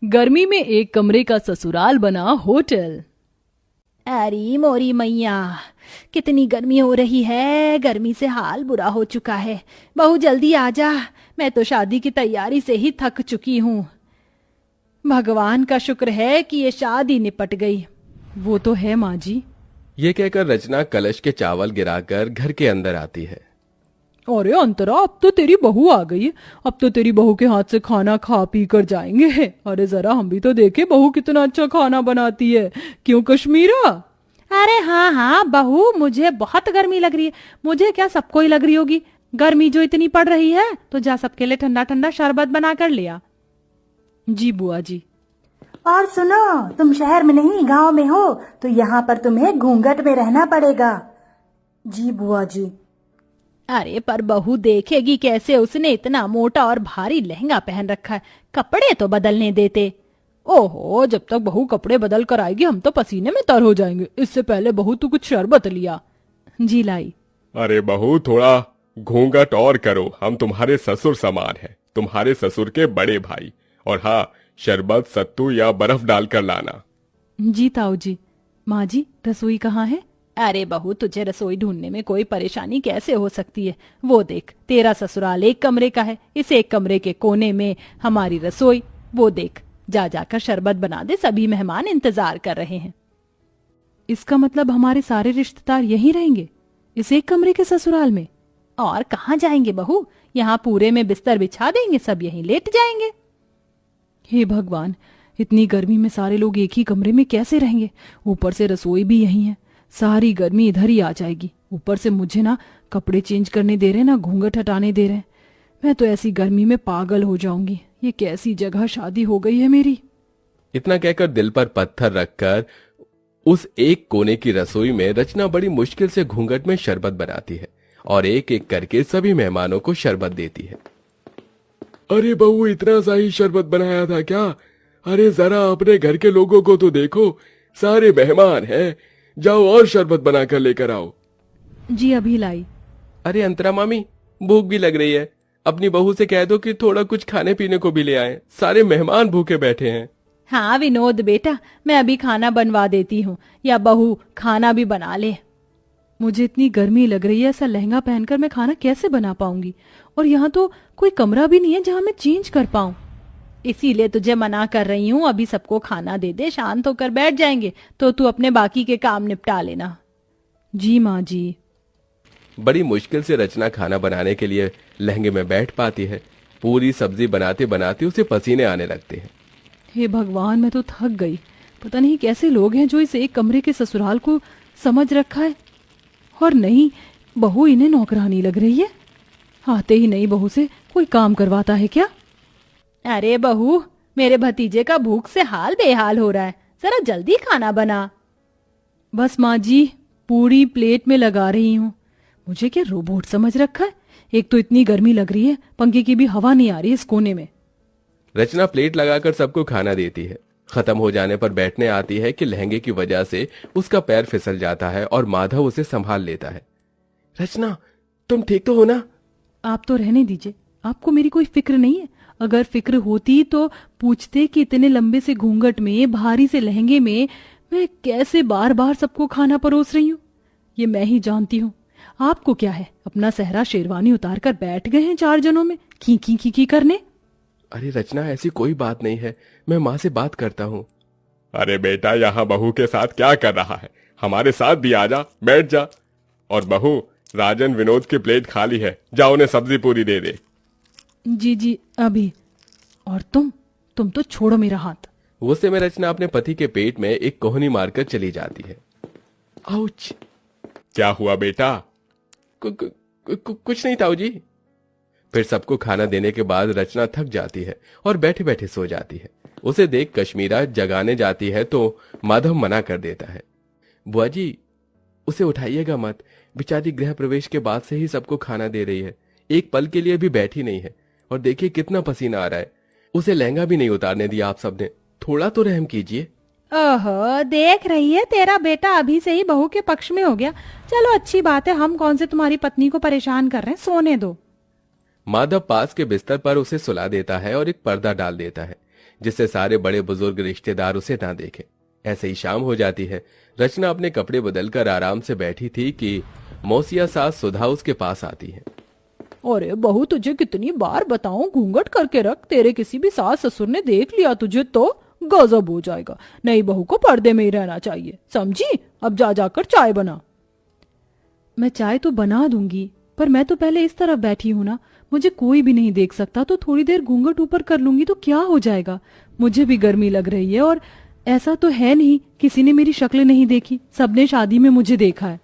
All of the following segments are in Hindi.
गर्मी में एक कमरे का ससुराल बना होटल। अरे मोरी मैया, कितनी गर्मी हो रही है। गर्मी से हाल बुरा हो चुका है। बहू जल्दी आ जा, मैं तो शादी की तैयारी से ही थक चुकी हूँ। भगवान का शुक्र है कि ये शादी निपट गई। वो तो है माँ जी। ये कहकर रचना कलश के चावल गिराकर घर के अंदर आती है। अरे अंतरा, अब तो तेरी बहू आ गई है। अब तो तेरी बहू के हाथ से खाना खा पी कर जाएंगे। अरे जरा हम भी तो देखे बहू कितना अच्छा खाना बनाती है। क्यों कश्मीरा? अरे हाँ हाँ बहू, मुझे बहुत गर्मी लग रही है। मुझे क्या, सबको ही लग रही होगी। गर्मी जो इतनी पड़ रही है तो जा सबके लिए ठंडा ठंडा शरबत बना कर लिया। जी बुआ जी। और सुनो, तुम शहर में नहीं गांव में हो तो यहाँ पर तुम्हें घूंघट में रहना पड़ेगा। जी बुआ जी। अरे पर बहू देखेगी कैसे? उसने इतना मोटा और भारी लहंगा पहन रखा है, कपड़े तो बदलने देते। ओहो, जब तक बहू कपड़े बदल कर आएगी हम तो पसीने में तर हो जाएंगे। इससे पहले बहू तू कुछ शरबत लिया। जी लाई। अरे बहू, थोड़ा घूंघट और करो, हम तुम्हारे ससुर समान हैं, तुम्हारे ससुर के बड़े भाई। और हाँ, शरबत सत्तू या बर्फ डालकर लाना। जी ताऊ जी। माँ जी, रसोई कहाँ है? अरे बहू, तुझे रसोई ढूंढने में कोई परेशानी कैसे हो सकती है? वो देख, तेरा ससुराल एक कमरे का है, इस एक कमरे के कोने में हमारी रसोई। वो देख, जा जाकर शरबत बना दे, सभी मेहमान इंतजार कर रहे हैं। इसका मतलब हमारे सारे रिश्तेदार यहीं रहेंगे, इस एक कमरे के ससुराल में? और कहाँ जाएंगे बहू? यहाँ पूरे में बिस्तर बिछा देंगे, सब यहीं लेट जाएंगे। हे भगवान, इतनी गर्मी में सारे लोग एक ही कमरे में कैसे रहेंगे? ऊपर से रसोई भी यहीं है, सारी गर्मी इधर ही आ जाएगी। ऊपर से मुझे ना कपड़े चेंज करने दे रहे, ना घूंघट हटाने दे रहे। मैं तो ऐसी गर्मी में पागल हो जाऊंगी। ये कैसी जगह शादी हो गई है मेरी। इतना कहकर दिल पर पत्थर रखकर उस एक कोने की रसोई में रचना बड़ी मुश्किल से घूंघट में शरबत बनाती है और एक एक करके सभी मेहमानों को शरबत देती है। अरे बहू, इतना सा ही शरबत बनाया था क्या? अरे जरा अपने घर के लोगों को तो देखो, सारे मेहमान हैं। जाओ और शरबत बनाकर लेकर आओ। जी अभी लाई। अरे अंतरा मामी, भूख भी लग रही है, अपनी बहू से कह दो कि थोड़ा कुछ खाने पीने को भी ले आए, सारे मेहमान भूखे बैठे हैं। हाँ विनोद बेटा, मैं अभी खाना बनवा देती हूँ, या बहू खाना भी बना ले। मुझे इतनी गर्मी लग रही है, ऐसा लहंगा पहनकर मैं खाना कैसे बना पाऊंगी? और यहाँ तो कोई कमरा भी नहीं है जहाँ मैं चेंज कर पाऊं। इसीलिए तुझे मना कर रही हूँ, अभी सबको खाना दे दे, शांत होकर बैठ जाएंगे तो तू अपने बाकी के काम निपटा लेना। जी माँ जी। बड़ी मुश्किल से रचना खाना बनाने के लिए लहंगे में बैठ पाती है। पूरी सब्जी बनाते बनाते उसे पसीने आने लगते हैं। हे भगवान, मैं तो थक गई। पता नहीं कैसे लोग हैं जो इस एक कमरे के ससुराल को समझ रखा है। और नहीं, बहू इन्हें नौकरानी लग रही है। आते ही नई बहू से कोई काम करवाता है क्या? अरे बहू, मेरे भतीजे का भूख से हाल बेहाल हो रहा है, जरा जल्दी खाना बना। बस माँ जी, पूरी प्लेट में लगा रही हूँ। मुझे क्या रोबोट समझ रखा है? एक तो इतनी गर्मी लग रही है, पंखे की भी हवा नहीं आ रही इस कोने में। रचना प्लेट लगाकर सबको खाना देती है। खत्म हो जाने पर बैठने आती है कि लहंगे की वजह से उसका पैर फिसल जाता है और माधव उसे संभाल लेता है। रचना, तुम ठीक तो हो ना? आप तो रहने दीजिए, आपको मेरी कोई फिक्र नहीं है। अगर फिक्र होती तो पूछते कि इतने लंबे से घूंघट में, भारी से लहंगे में मैं कैसे बार बार सबको खाना परोस रही हूँ। ये मैं ही जानती हूँ। आपको क्या है, अपना सहरा शेरवानी उतार कर बैठ गए हैं 4 जनों में की करने। अरे रचना, ऐसी कोई बात नहीं है, मैं माँ से बात करता हूँ। अरे बेटा, यहाँ बहू के साथ क्या कर रहा है? हमारे साथ भी आ जा, बैठ जा। और बहू, राजन विनोद की प्लेट खाली है, जा उन्हें सब्जी पूरी दे दे। जी जी अभी। और तुम तो छोड़ो मेरा हाथ। वो से में रचना अपने पति के पेट में एक कोहनी मारकर चली जाती है। आउच! क्या हुआ बेटा? कुछ नहीं ताऊ जी। फिर सबको खाना देने के बाद रचना थक जाती है और बैठे बैठे सो जाती है। उसे देख कश्मीरा जगाने जाती है तो माधव मना कर देता है। बुआ जी, उसे उठाइएगा मत, बेचारी गृह प्रवेश के बाद से ही सबको खाना दे रही है, एक पल के लिए भी बैठी नहीं है। और देखिए कितना पसीना आ रहा है, उसे लहंगा भी नहीं उतारने दिया आप सबने, थोड़ा तो रहम कीजिए। ओहो, देख रही है, तेरा बेटा अभी से ही बहू के पक्ष में हो गया। चलो अच्छी बात है, हम कौन से तुम्हारी पत्नी को परेशान कर रहे हैं, सोने दो। माधव पास के बिस्तर पर उसे सुला देता है और एक पर्दा डाल देता है, जिससे सारे बड़े बुजुर्ग रिश्तेदार उसे ना देखें। ऐसे ही शाम हो जाती है। रचना अपने कपड़े बदलकर आराम से बैठी थी कि मौसिया सास सुधा उसके पास आती है। अरे बहू, तुझे कितनी बार बताऊं घूंघट करके रख, तेरे किसी भी सास ससुर ने देख लिया तुझे तो गजब हो जाएगा। नई बहू को पर्दे में ही रहना चाहिए, समझी? अब जा जाकर चाय बना। मैं चाय तो बना दूंगी, पर मैं तो पहले इस तरफ बैठी हूं ना, मुझे कोई भी नहीं देख सकता, तो थोड़ी देर घूंघट ऊपर कर लूंगी तो क्या हो जाएगा। मुझे भी गर्मी लग रही है, और ऐसा तो है नहीं किसी ने मेरी शक्ल नहीं देखी, सबने शादी में मुझे देखा है।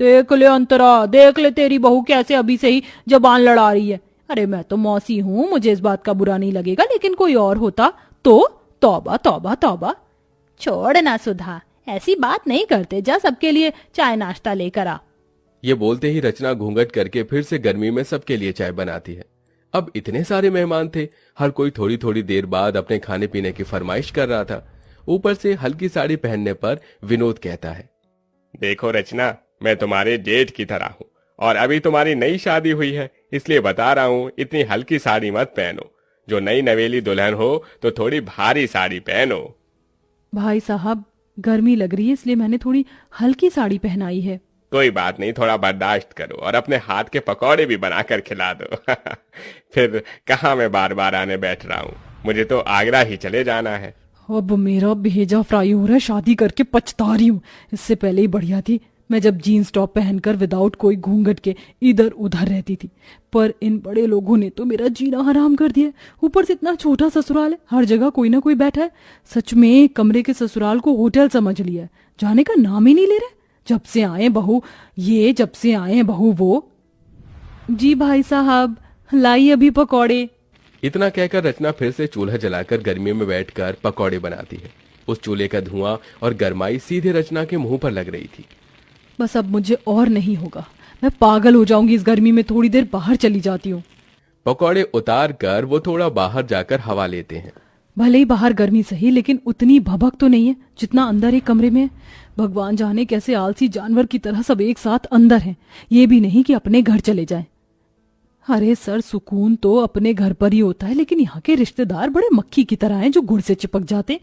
देख ले अंतरा, देख ले तेरी बहू कैसे अभी से ही जबान लड़ा रही है। अरे मैं तो मौसी हूँ, मुझे इस बात का बुरा नहीं लगेगा, लेकिन कोई और होता तो तौबा तौबा तौबा। छोड़ ना सुधा, ऐसी बात नहीं करते, जा सबके लिए चाय नाश्ता लेकर आ। ये बोलते ही रचना घूंघट करके फिर से गर्मी में सबके लिए चाय बनाती है। अब इतने सारे मेहमान थे, हर कोई थोड़ी थोड़ी देर बाद अपने खाने पीने की फरमाइश कर रहा था। ऊपर से हल्की साड़ी पहनने पर विनोद कहता है, देखो रचना, मैं तुम्हारे जेठ की तरह हूँ और अभी तुम्हारी नई शादी हुई है, इसलिए बता रहा हूँ इतनी हल्की साड़ी मत पहनो। जो नई नवेली दुल्हन हो तो थोड़ी भारी साड़ी पहनो। भाई साहब, गर्मी लग रही है इसलिए मैंने थोड़ी हल्की साड़ी पहनाई है। कोई बात नहीं, थोड़ा बर्दाश्त करो और अपने हाथ के पकौड़े भी बनाकर खिला दो। फिर कहाँ मैं बार बार आने बैठ रहा हूँ, मुझे तो आगरा ही चले जाना है। अब मेरा भेजा फ्राई हो रहा है, शादी करके पछता रही हूँ। इससे पहले ही बढ़िया थी मैं जब जीन्स टॉप पहनकर विदाउट कोई घूंघट के इधर उधर रहती थी, पर इन बड़े लोगों ने तो मेरा जीना हराम कर दिया। ऊपर से इतना छोटा ससुराल है, हर जगह कोई ना कोई बैठा है। सच में कमरे के ससुराल को होटल समझ लिया है, जाने का नाम ही नहीं ले रहे। जब से आए बहू ये, जब से आए बहू वो। जी भाई साहब, लाई अभी पकौड़े। इतना कहकर रचना फिर से चूल्हा जलाकर गर्मी में बैठकर पकौड़े बनाती है। उस चूल्हे का धुआं और गर्माई सीधे रचना के मुंह पर लग रही थी। बस अब मुझे और नहीं होगा, मैं पागल हो जाऊंगी इस गर्मी में, थोड़ी देर बाहर चली जाती हूँ। पकौड़े उतार कर वो थोड़ा बाहर जाकर हवा लेते हैं। भले ही बाहर गर्मी सही, लेकिन उतनी भभक तो नहीं है जितना अंदर एक कमरे में है। भगवान जाने कैसे आलसी जानवर की तरह सब एक साथ अंदर हैं, ये भी नहीं कि अपने घर चले जाएं। अरे सर, सुकून तो अपने घर पर ही होता है, लेकिन यहाँ के रिश्तेदार बड़े मक्खी की तरह हैं जो गुड़ से चिपक जाते।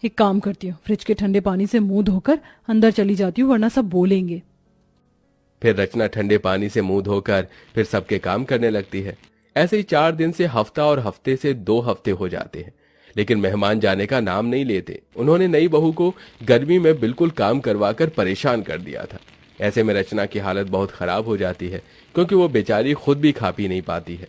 एक काम करती हूँ, फ्रिज के ठंडे पानी से मुंह धोकर अंदर चली जाती हूँ, वरना सब बोलेंगे। फिर रचना ठंडे पानी से मुंह धोकर फिर सबके काम करने लगती है। ऐसे ही 4 दिन से हफ्ता और हफ्ते से 2 हफ्ते हो जाते हैं, लेकिन मेहमान जाने का नाम नहीं लेते। उन्होंने नई बहू को गर्मी में बिल्कुल काम करवाकर परेशान कर दिया था। ऐसे में रचना की हालत बहुत खराब हो जाती है, क्योंकि वो बेचारी खुद भी खा पी नहीं पाती है।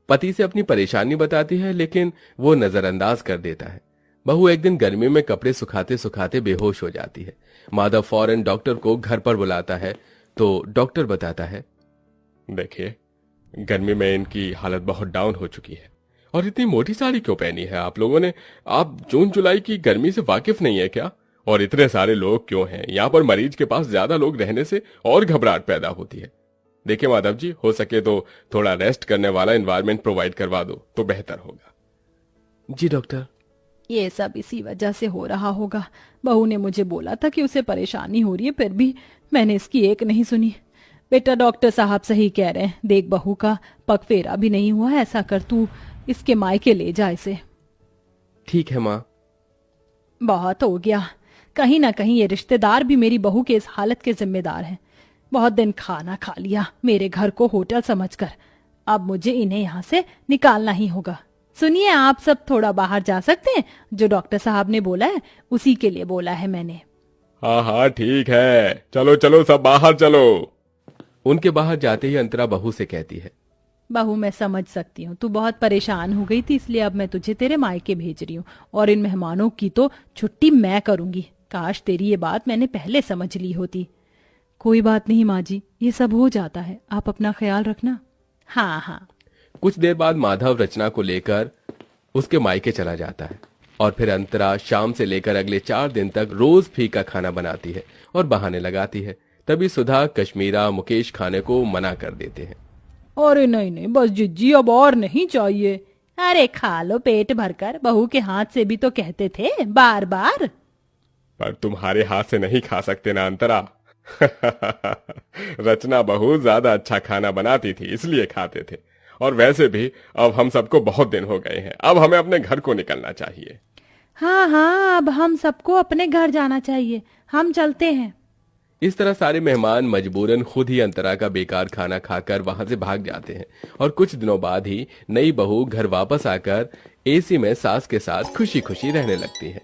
पति से अपनी परेशानी बताती है, लेकिन वो नजरअंदाज कर देता है। बहू एक दिन गर्मी में कपड़े सुखाते सुखाते बेहोश हो जाती है। माधव फौरन डॉक्टर को घर पर बुलाता है, तो डॉक्टर बताता है, देखिए, गर्मी में इनकी हालत बहुत डाउन हो चुकी है। और इतनी मोटी साड़ी क्यों पहनी है आप लोगों ने? आप जून जुलाई की गर्मी से वाकिफ नहीं है क्या? और इतने सारे लोग क्यों हैं? यहाँ पर मरीज के पास ज्यादा लोग रहने से और घबराहट पैदा होती है। देखिए माधव जी, हो सके तो थोड़ा रेस्ट करने वाला एनवायरनमेंट प्रोवाइड करवा दो तो बेहतर होगा। जी डॉक्टर। ये सब इसी वजह से हो रहा होगा। बहू ने मुझे बोला था कि उसे परेशानी हो रही है, फिर भी मैंने इसकी एक नहीं सुनी। बेटा, डॉक्टर साहब सही कह रहे हैं, देख बहू का पग फेरा भी नहीं हुआ। ऐसा कर, तू इसके मायके ले जा इसे। ठीक है माँ। बहुत हो गया, कहीं ना कहीं ये रिश्तेदार भी मेरी बहू के इस हालत के जिम्मेदार हैं। बहुत दिन खाना खा लिया मेरे घर को होटल समझकर, अब मुझे इन्हें यहाँ से निकालना ही होगा। सुनिए, आप सब थोड़ा बाहर जा सकते हैं? जो डॉक्टर साहब ने बोला है उसी के लिए बोला है मैंने। हाँ हाँ ठीक है, चलो चलो सब बाहर चलो। उनके बाहर जाते ही अंतरा बहू से कहती है, बहू मैं समझ सकती हूँ, तू बहुत परेशान हो गई थी, इसलिए अब मैं तुझे तेरे मायके भेज रही हूँ और इन मेहमानों की तो छुट्टी मैं करूंगी। काश तेरी ये बात मैंने पहले समझ ली होती। कोई बात नहीं माँ जी, ये सब हो जाता है, आप अपना ख्याल रखना। हाँ हाँ। कुछ देर बाद माधव रचना को लेकर उसके मायके चला जाता है और फिर अंतरा शाम से लेकर अगले 4 दिन तक रोज फीका खाना बनाती है और बहाने लगाती है। तभी सुधा, कश्मीरा, मुकेश खाने को मना कर देते हैं। अरे नहीं नहीं, बस जिज्जी, अब और नहीं चाहिए। अरे खा लो पेट भरकर, बहू के हाथ से भी तो कहते थे बार बार। पर तुम्हारे हाथ से नहीं खा सकते ना अंतरा। रचना बहुत ज्यादा अच्छा खाना बनाती थी, इसलिए खाते थे। और वैसे भी अब हम सबको बहुत दिन हो गए हैं, अब हमें अपने घर को निकलना चाहिए। हाँ हाँ, अब हम सबको अपने घर जाना चाहिए, हम चलते हैं। इस तरह सारे मेहमान मजबूरन खुद ही अंतरा का बेकार खाना खाकर वहां से भाग जाते हैं और कुछ दिनों बाद ही नई बहू घर वापस आकर एसी में सास के साथ खुशी खुशी रहने लगती है।